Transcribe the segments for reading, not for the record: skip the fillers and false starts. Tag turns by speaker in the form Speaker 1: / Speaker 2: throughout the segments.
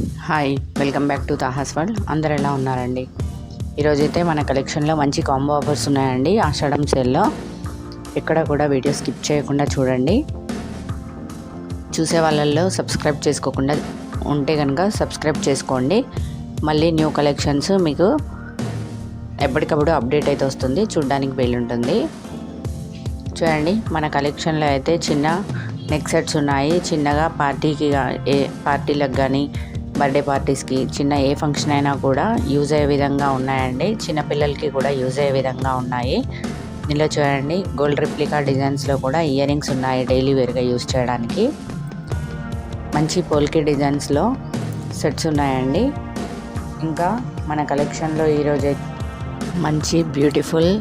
Speaker 1: Hi, welcome back to Taha's world. అందరు ఎలా ఉన్నారండి? ఈరోజైతే మన కలెక్షన్లో మంచి కాంబో ఆఫర్స్ ఉన్నాయండి. ఆషాఢం సేల్లో ఎక్కడ కూడా వీడియో స్కిప్ చేయకుండా చూడండి. చూసే వాళ్ళల్లో సబ్స్క్రైబ్ చేసుకోకుండా ఉంటే కనుక సబ్స్క్రైబ్ చేసుకోండి. మళ్ళీ న్యూ కలెక్షన్స్ మీకు ఎప్పటికప్పుడు అప్డేట్ అయితే వస్తుంది, చూడడానికి వీలుంటుంది. చూడండి, మన కలెక్షన్లో అయితే చిన్న నెక్ సెట్స్ ఉన్నాయి. చిన్నగా పార్టీలకు కానీ బర్త్డే పార్టీస్కి చిన్న ఏ ఫంక్షన్ అయినా కూడా యూజ్ అయ్యే విధంగా ఉన్నాయండి. చిన్నపిల్లలకి కూడా యూజ్ అయ్యే విధంగా ఉన్నాయి. ఇందులో చూడండి, గోల్డ్ రిప్లికా డిజైన్స్లో కూడా ఇయర్ రింగ్స్ ఉన్నాయి డైలీ వేర్గా యూజ్ చేయడానికి. మంచి పోల్కి డిజైన్స్లో సెట్స్ ఉన్నాయండి. ఇంకా మన కలెక్షన్లో ఈరోజు మంచి బ్యూటిఫుల్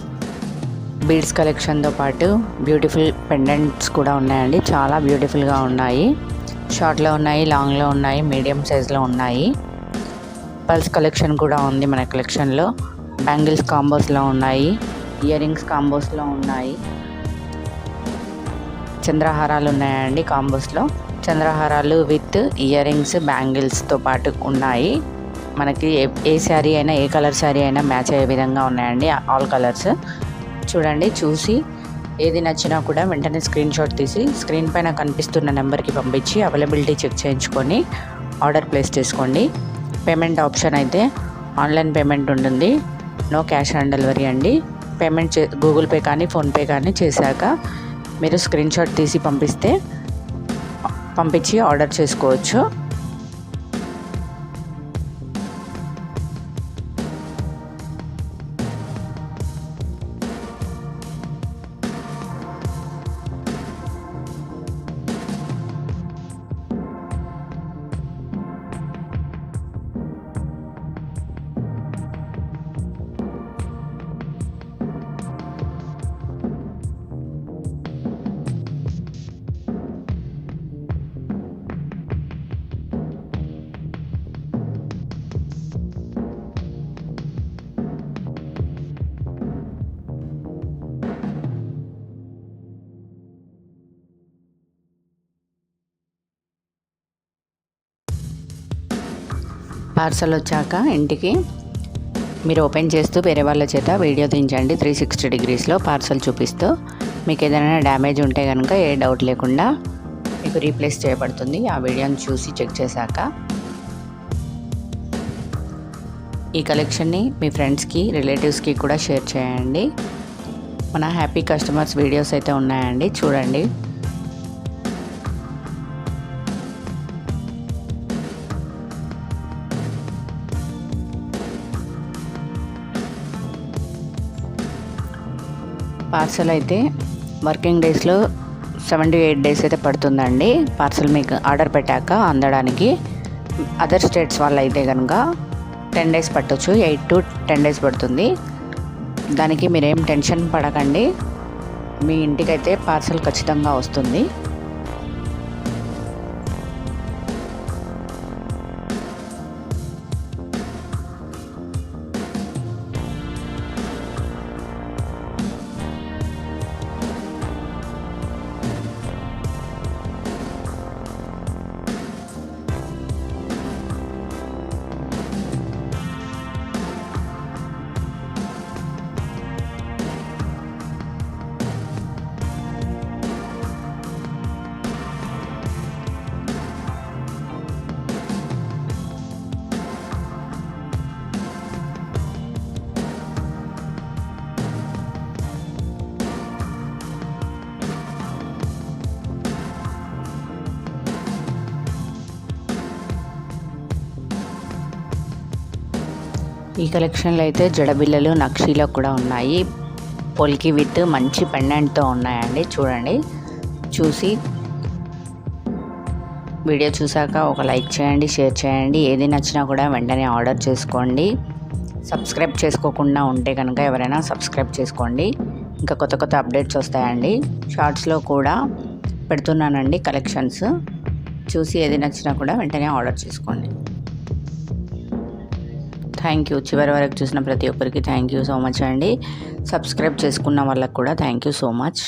Speaker 1: బీడ్స్ కలెక్షన్తో పాటు బ్యూటిఫుల్ పెండెంట్స్ కూడా ఉన్నాయండి. చాలా బ్యూటిఫుల్గా ఉన్నాయి. షార్ట్లో ఉన్నాయి, లాంగ్లో ఉన్నాయి, మీడియం సైజ్లో ఉన్నాయి. పల్స్ కలెక్షన్ కూడా ఉంది మన కలెక్షన్లో. బ్యాంగిల్స్ కాంబోస్లో ఉన్నాయి, ఇయర్ రింగ్స్ కాంబోస్లో ఉన్నాయి, చంద్రహారాలు ఉన్నాయండి కాంబోస్లో. చంద్రహారాలు విత్ ఇయర్ రింగ్స్ బ్యాంగిల్స్తో పాటు ఉన్నాయి. మనకి ఏ శారీ అయినా, ఏ కలర్ శారీ అయినా మ్యాచ్ అయ్యే విధంగా ఉన్నాయండి. ఆల్ కలర్స్ చూడండి. చూసి ఏది నచ్చినా కూడా వెంటనే స్క్రీన్ షాట్ తీసి స్క్రీన్ పైన కనిపిస్తున్న నెంబర్కి పంపించి అవైలబిలిటీ చెక్ చేయించుకొని ఆర్డర్ ప్లేస్ చేసుకోండి. పేమెంట్ ఆప్షన్ అయితే ఆన్లైన్ పేమెంట్ ఉంటుంది, నో క్యాష్ ఆన్ డెలివరీ అండి. పేమెంట్ గూగుల్ పే కానీ ఫోన్పే కానీ చేశాక మీరు స్క్రీన్ షాట్ తీసి పంపించి ఆర్డర్ చేసుకోవచ్చు. పార్సల్ వచ్చాక ఇంటికి మీరు ఓపెన్ చేస్తూ వేరే వాళ్ళ చేత వీడియో తీయించండి 360 డిగ్రీస్లో పార్సల్ చూపిస్తూ. మీకు ఏదైనా డ్యామేజ్ ఉంటే కనుక ఏ డౌట్ లేకుండా మీకు రీప్లేస్ చేయబడుతుంది. ఆ వీడియోని చూసి చెక్ చేశాక ఈ కలెక్షన్ని మీ ఫ్రెండ్స్కి, రిలేటివ్స్కి కూడా షేర్ చేయండి. మన హ్యాపీ కస్టమర్స్ వీడియోస్ అయితే ఉన్నాయండి, చూడండి. పార్సల్ అయితే వర్కింగ్ డేస్లో 7 to 8 డేస్ అయితే పడుతుందండి. పార్సల్ మీకు ఆర్డర్ పెట్టాక అందడానికి. అదర్ స్టేట్స్ వాళ్ళు అయితే కనుక 10 డేస్ పట్టొచ్చు, 8 to 10 డేస్ పడుతుంది. దానికి మీరేం టెన్షన్ పడకండి, మీ ఇంటికైతే పార్సల్ ఖచ్చితంగా వస్తుంది. ఈ కలెక్షన్లో అయితే జడబిళ్ళలు నక్షీలో కూడా ఉన్నాయి. పొల్కి విత్ మంచి పెండెంట్తో ఉన్నాయండి. చూడండి, చూసి వీడియో చూసాక ఒక లైక్ చేయండి, షేర్ చేయండి. ఏది నచ్చినా కూడా వెంటనే ఆర్డర్ చేసుకోండి. సబ్స్క్రైబ్ చేసుకోకుండా ఉంటే కనుక ఎవరైనా సబ్స్క్రైబ్ చేసుకోండి. ఇంకా కొత్త కొత్త అప్డేట్స్ వస్తాయండి. షార్ట్స్లో కూడా పెడుతున్నానండి కలెక్షన్స్. చూసి ఏది నచ్చినా కూడా వెంటనే ఆర్డర్ చేసుకోండి. Thank you. చివరి వరకు చూసిన ప్రతి ఒక్కరికి థ్యాంక్ యూ సో మచ్ అండి. సబ్స్క్రైబ్ చేసుకున్న వాళ్ళకు కూడా థ్యాంక్ యూ సో మచ్.